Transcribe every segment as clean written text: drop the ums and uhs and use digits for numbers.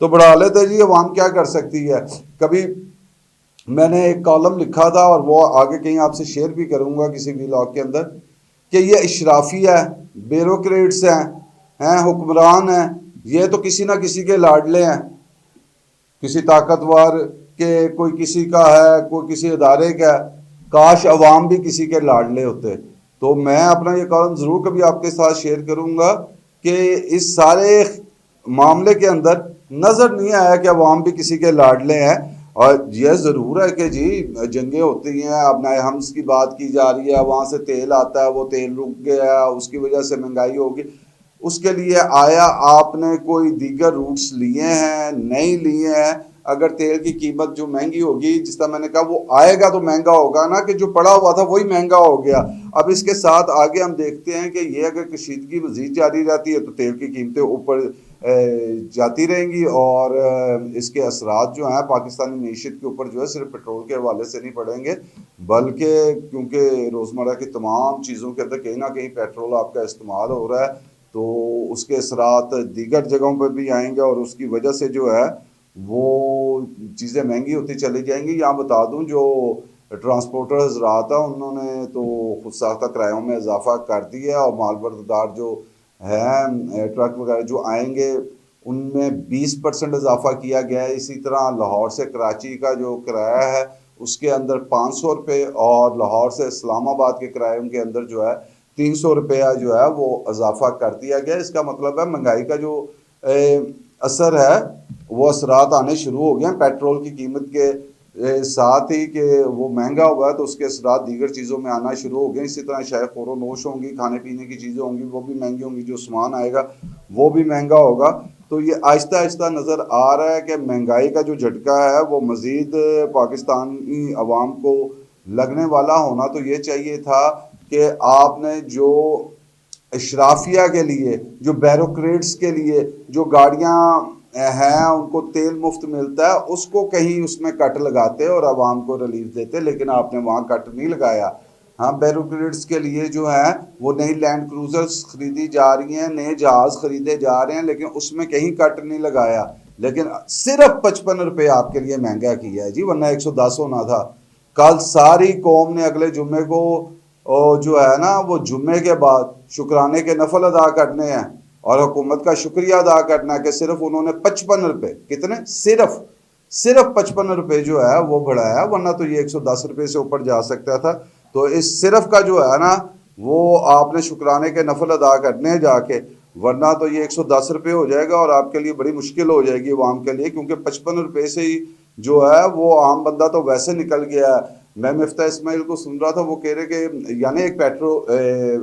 تو بڑھا لیتے جی، عوام کیا کر سکتی ہے. کبھی میں نے ایک کالم لکھا تھا اور وہ آگے کہیں آپ سے شیئر بھی کروں گا کسی ویلاگ کے اندر، کہ یہ اشرافیہ ہے، بیوروکریٹس ہیں حکمران ہیں، یہ تو کسی نہ کسی کے لاڈلے ہیں، کسی طاقتور کے، کوئی کسی کا ہے، کوئی کسی ادارے کا ہے. کاش عوام بھی کسی کے لاڈلے ہوتے. تو میں اپنا یہ کالم ضرور کبھی آپ کے ساتھ شیئر کروں گا کہ اس سارے معاملے کے اندر نظر نہیں آیا کہ عوام بھی کسی کے لاڈلے ہیں. اور یہ ضرور ہے کہ جی جنگیں ہوتی ہیں، اب نئے ہمس کی بات کی جا رہی ہے، وہاں سے تیل آتا ہے، وہ تیل رک گیا، اس کی وجہ سے مہنگائی ہوگی. اس کے لیے آیا آپ نے کوئی دیگر روٹس لیے ہیں؟ نہیں لیے ہیں. اگر تیل کی قیمت جو مہنگی ہوگی، جس طرح میں نے کہا، وہ آئے گا تو مہنگا ہوگا نا، کہ جو پڑا ہوا تھا وہی مہنگا ہو گیا. اب اس کے ساتھ آگے ہم دیکھتے ہیں کہ یہ اگر کشیدگی مزید جاری رہتی ہے تو تیل کی قیمتیں اوپر جاتی رہیں گی، اور اس کے اثرات جو ہیں پاکستانی معیشت کے اوپر جو ہے صرف پیٹرول کے حوالے سے نہیں پڑیں گے، بلکہ کیونکہ روزمرہ کی تمام چیزوں کے اندر کہیں نہ کہیں پیٹرول آپ کا استعمال ہو رہا ہے، تو اس کے اثرات دیگر جگہوں پر بھی آئیں گے، اور اس کی وجہ سے جو ہے وہ چیزیں مہنگی ہوتی چلی جائیں گی. یہاں بتا دوں جو ٹرانسپورٹر حضرات ہیں انہوں نے تو خود ساختہ کرایوں میں اضافہ کر دیا، اور مال بردار جو ہیں ٹرک وغیرہ جو آئیں گے ان میں 20% اضافہ کیا گیا ہے. اسی طرح لاہور سے کراچی کا جو کرایہ ہے اس کے اندر 500 روپے، اور لاہور سے اسلام آباد کے کرایوں کے اندر جو ہے 300 روپیہ جو ہے وہ اضافہ کر دیا گیا. اس کا مطلب ہے مہنگائی کا جو اثر ہے وہ اثرات آنے شروع ہو گئے ہیں پیٹرول کی قیمت کے ساتھ ہی، کہ وہ مہنگا ہوا ہے تو اس کے اثرات دیگر چیزوں میں آنا شروع ہو گئے. اسی طرح شاید خور و نوش ہوں گی، کھانے پینے کی چیزیں ہوں گی، وہ بھی مہنگی ہوں گی، جو سامان آئے گا وہ بھی مہنگا ہوگا. تو یہ آہستہ آہستہ نظر آ رہا ہے کہ مہنگائی کا جو جھٹکا ہے وہ مزید پاکستانی عوام کو لگنے والا. ہونا تو یہ چاہیے تھا کہ آپ نے جو اشرافیہ کے لیے، جو بیوروکریٹس کے لیے جو گاڑیاں ہیں ان کو تیل مفت ملتا ہے، اس کو کہیں اس میں کٹ لگاتے اور عوام کو ریلیف دیتے، لیکن آپ نے وہاں کٹ نہیں لگایا. ہاں، بیوروکریٹس کے لیے جو ہیں وہ نئی لینڈ کروزرز خریدی جا رہی ہیں، نئے جہاز خریدے جا رہے ہیں، لیکن اس میں کہیں کٹ نہیں لگایا. لیکن صرف 55 روپے آپ کے لیے مہنگا کیا ہے جی، ورنہ 110 ہونا تھا. کل ساری قوم نے اگلے جمعے کو جو ہے نا وہ جمعے کے بعد شکرانے کے نفل ادا کرنے ہیں، اور حکومت کا شکریہ ادا کرنا ہے کہ صرف انہوں نے 55 روپے، کتنے؟ صرف 55 روپے جو ہے وہ بڑھایا، ورنہ تو یہ 110 روپے سے اوپر جا سکتا تھا. تو اس صرف کا جو ہے نا وہ آپ نے شکرانے کے نفل ادا کرنے ہیں جا کے، ورنہ تو یہ 110 روپے ہو جائے گا، اور آپ کے لیے بڑی مشکل ہو جائے گی عوام کے لیے، کیونکہ 55 روپے سے ہی جو ہے وہ عام بندہ تو ویسے نکل گیا ہے. میں مفتاح اسماعیل کو سن رہا تھا، وہ کہہ رہے کہ یعنی ایک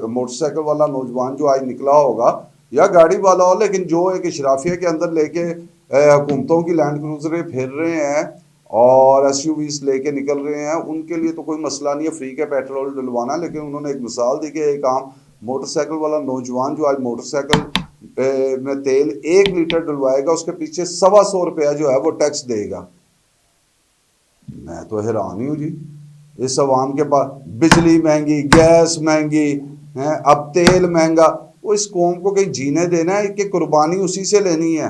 موٹر سائیکل والا نوجوان جو آج نکلا ہوگا یا گاڑی والا ہو، لیکن جو ایک اشرافیہ کے اندر لے کے حکومتوں کی لینڈ کروزریں پھر رہے ہیں اور ایس یو ویز لے کے نکل رہے ہیں، ان کے لیے تو کوئی مسئلہ نہیں ہے فری کا پیٹرول ڈلوانا. لیکن انہوں نے ایک مثال دی کہ ایک عام موٹر سائیکل والا نوجوان جو آج موٹر سائیکل میں تیل 1 لیٹر ڈلوائے گا، اس کے پیچھے 125 روپیہ جو ہے وہ ٹیکس دے گا. میں تو حیران ہی ہوں جی، اس عوام کے پاس بجلی مہنگی، گیس مہنگی، اب تیل مہنگا. وہ اس قوم کو کہیں جینے دینا ہے کہ قربانی اسی سے لینی ہے؟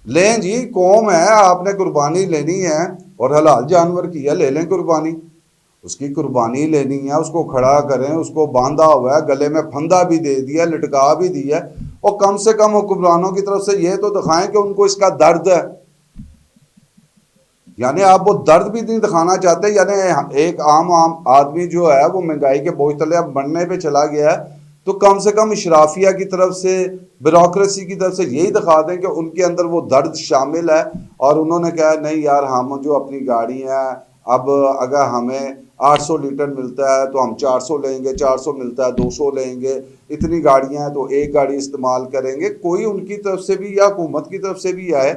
لیں جی، قوم ہے، آپ نے قربانی لینی ہے اور حلال جانور کی ہے، لے لیں قربانی. اس کی قربانی لینی ہے، اس کو کھڑا کریں، اس کو باندھا ہوا ہے، گلے میں پھندا بھی دے دیا، لٹکا بھی دیا، اور کم سے کم حکمرانوں کی طرف سے یہ تو دکھائیں کہ ان کو اس کا درد ہے. یعنی آپ وہ درد بھی نہیں دکھانا چاہتے. یعنی ایک عام آدمی جو ہے وہ مہنگائی کے بوجھ تلے اب بڑھنے پہ چلا گیا ہے، تو کم سے کم اشرافیہ کی طرف سے، بیوروکریسی کی طرف سے یہی دکھا دیں کہ ان کے اندر وہ درد شامل ہے، اور انہوں نے کہا نہیں یار، ہم جو اپنی گاڑی ہیں، اب اگر ہمیں 800 لیٹر ملتا ہے تو ہم 400 لیں گے، 400 ملتا ہے 200 لیں گے، اتنی گاڑیاں ہیں تو ایک گاڑی استعمال کریں گے. کوئی ان کی طرف سے بھی یا حکومت کی طرف سے بھی آئے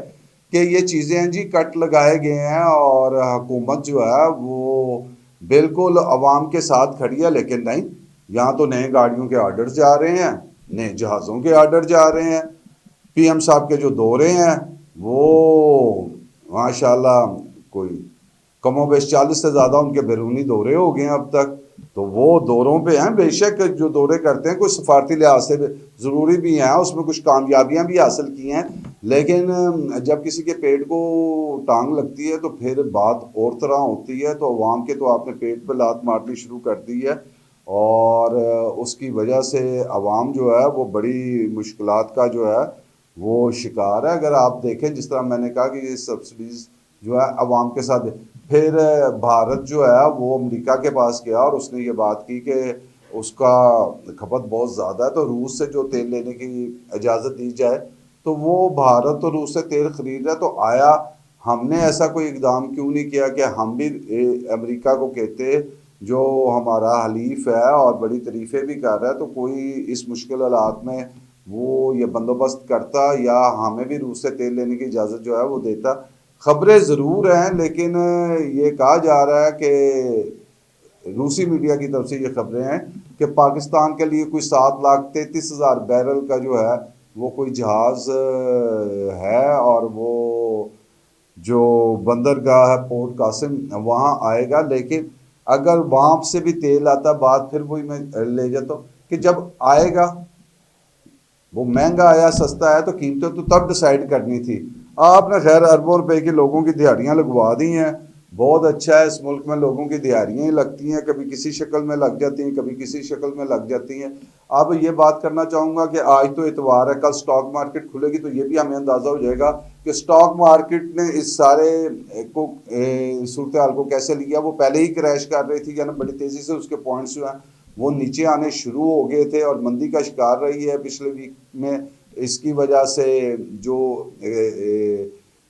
کہ یہ چیزیں جی کٹ لگائے گئے ہیں، اور حکومت جو ہے وہ بالکل عوام کے ساتھ کھڑی ہے. لیکن نہیں، یہاں تو نئے گاڑیوں کے آرڈر جا رہے ہیں، نئے جہازوں کے آرڈر جا رہے ہیں. پی ایم صاحب کے جو دورے ہیں وہ ماشاءاللہ کوئی کم و بیش 40 سے زیادہ ان کے بیرونی دورے ہو گئے ہیں اب تک. تو وہ دوروں پہ ہیں، بے شک جو دورے کرتے ہیں کچھ سفارتی لحاظ سے ضروری بھی ہیں، اس میں کچھ کامیابیاں بھی حاصل کی ہیں، لیکن جب کسی کے پیٹ کو ٹانگ لگتی ہے تو پھر بات اور طرح ہوتی ہے۔ تو عوام کے تو آپ نے پیٹ پہ لات مارنی شروع کر دی ہے، اور اس کی وجہ سے عوام جو ہے وہ بڑی مشکلات کا جو ہے وہ شکار ہے۔ اگر آپ دیکھیں جس طرح میں نے کہا کہ یہ سبسڈیز جو ہے عوام کے ساتھ، پھر بھارت جو ہے وہ امریکہ کے پاس گیا اور اس نے یہ بات کی کہ اس کا کھپت بہت زیادہ ہے، تو روس سے جو تیل لینے کی اجازت دی جائے، تو وہ بھارت تو روس سے تیل خرید رہا ہے، تو آیا ہم نے ایسا کوئی اقدام کیوں نہیں کیا کہ ہم بھی امریکہ کو کہتے جو ہمارا حلیف ہے اور بڑی تعریفیں بھی کر رہا ہے، تو کوئی اس مشکل حالات میں وہ یہ بندوبست کرتا یا ہمیں بھی روس سے تیل لینے کی اجازت جو ہے وہ دیتا۔ خبریں ضرور ہیں، لیکن یہ کہا جا رہا ہے کہ روسی میڈیا کی طرف سے یہ خبریں ہیں کہ پاکستان کے لیے کوئی 7,33,000 بیرل کا جو ہے وہ کوئی جہاز ہے، اور وہ جو بندرگاہ ہے پورٹ قاسم وہاں آئے گا، لیکن اگر وہاں سے بھی تیل آتا، بات پھر وہی میں لے جاتا ہوں کہ جب آئے گا وہ مہنگا آیا سستا ہے تو قیمتیں تو تب ڈیسائیڈ کرنی تھی۔ آپ نے خیر اربوں روپے کی لوگوں کی دیہڑیاں لگوا دی ہیں، بہت اچھا ہے، اس ملک میں لوگوں کی دیہڑیاں ہی لگتی ہیں، کبھی کسی شکل میں لگ جاتی ہیں، کبھی کسی شکل میں لگ جاتی ہیں۔ اب یہ بات کرنا چاہوں گا کہ آج تو اتوار ہے، کل سٹاک مارکیٹ کھلے گی تو یہ بھی ہمیں اندازہ ہو جائے گا کہ سٹاک مارکیٹ نے اس سارے کو صورتحال کو کیسے لیا۔ وہ پہلے ہی کریش کر رہی تھی، یعنی بڑی تیزی سے اس کے پوائنٹس جو ہیں وہ نیچے آنے شروع ہو گئے تھے اور مندی کا شکار رہی ہے پچھلے ویک میں۔ اس کی وجہ سے جو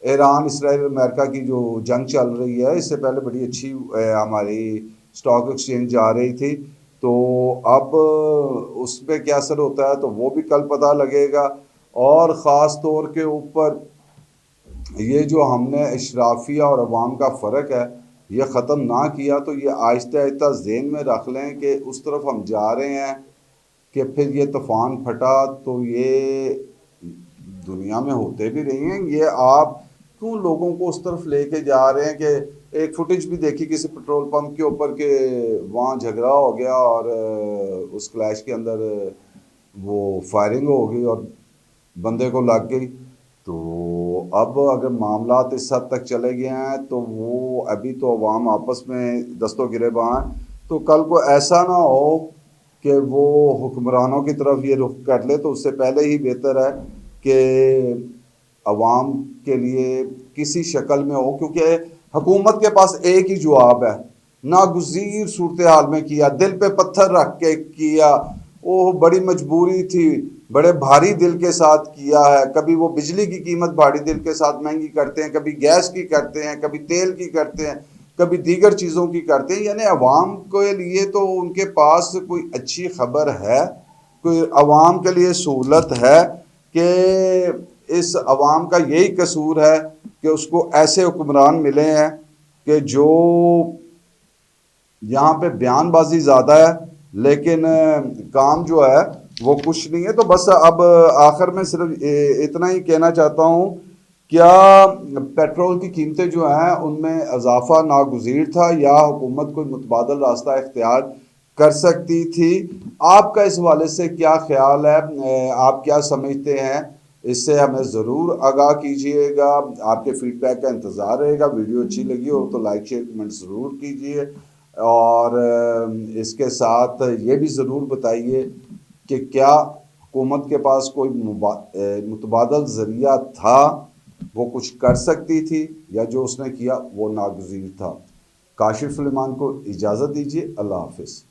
ایران اسرائیل امریکہ کی جو جنگ چل رہی ہے، اس سے پہلے بڑی اچھی ہماری سٹاک ایکسچینج جا رہی تھی، تو اب اس پہ کیا اثر ہوتا ہے تو وہ بھی کل پتہ لگے گا۔ اور خاص طور کے اوپر یہ جو ہم نے اشرافیہ اور عوام کا فرق ہے یہ ختم نہ کیا تو یہ آہستہ آہستہ ذہن میں رکھ لیں کہ اس طرف ہم جا رہے ہیں کہ پھر یہ طوفان پھٹا تو یہ دنیا میں ہوتے بھی رہی ہیں۔ یہ آپ کیوں لوگوں کو اس طرف لے کے جا رہے ہیں کہ ایک فوٹیج بھی دیکھی کسی پیٹرول پمپ کے اوپر کہ وہاں جھگڑا ہو گیا اور اس کلیش کے اندر وہ فائرنگ ہو گئی اور بندے کو لگ گئی۔ تو اب اگر معاملات اس حد تک چلے گئے ہیں تو وہ ابھی تو عوام آپس میں دست و گریباں ہیں، تو کل کو ایسا نہ ہو کہ وہ حکمرانوں کی طرف یہ رخ کر لے، تو اس سے پہلے ہی بہتر ہے کہ عوام کے لیے کسی شکل میں ہو، کیونکہ حکومت کے پاس ایک ہی جواب ہے، ناگزیر صورتحال میں کیا، دل پہ پتھر رکھ کے کیا، وہ بڑی مجبوری تھی، بڑے بھاری دل کے ساتھ کیا ہے۔ کبھی وہ بجلی کی قیمت بھاری دل کے ساتھ مہنگی کرتے ہیں، کبھی گیس کی کرتے ہیں، کبھی تیل کی کرتے ہیں، کبھی دیگر چیزوں کی کرتے ہیں، یعنی عوام کے لیے تو ان کے پاس کوئی اچھی خبر ہے، کوئی عوام کے لیے سہولت ہے کہ اس عوام کا یہی قصور ہے کہ اس کو ایسے حکمران ملے ہیں کہ جو یہاں پہ بیان بازی زیادہ ہے لیکن کام جو ہے وہ کچھ نہیں ہے۔ تو بس اب آخر میں صرف اتنا ہی کہنا چاہتا ہوں، کیا پیٹرول کی قیمتیں جو ہیں ان میں اضافہ ناگزیر تھا یا حکومت کوئی متبادل راستہ اختیار کر سکتی تھی؟ آپ کا اس حوالے سے کیا خیال ہے؟ آپ کیا سمجھتے ہیں؟ اس سے ہمیں ضرور آگاہ کیجئے گا، آپ کے فیڈ بیک کا انتظار رہے گا۔ ویڈیو اچھی لگی ہو تو لائک شیئر کمنٹ ضرور کیجئے، اور اس کے ساتھ یہ بھی ضرور بتائیے کہ کیا حکومت کے پاس کوئی متبادل ذریعہ تھا، وہ کچھ کر سکتی تھی، یا جو اس نے کیا وہ ناگزیر تھا۔ کاشف سلیمان کو اجازت دیجیے، اللہ حافظ۔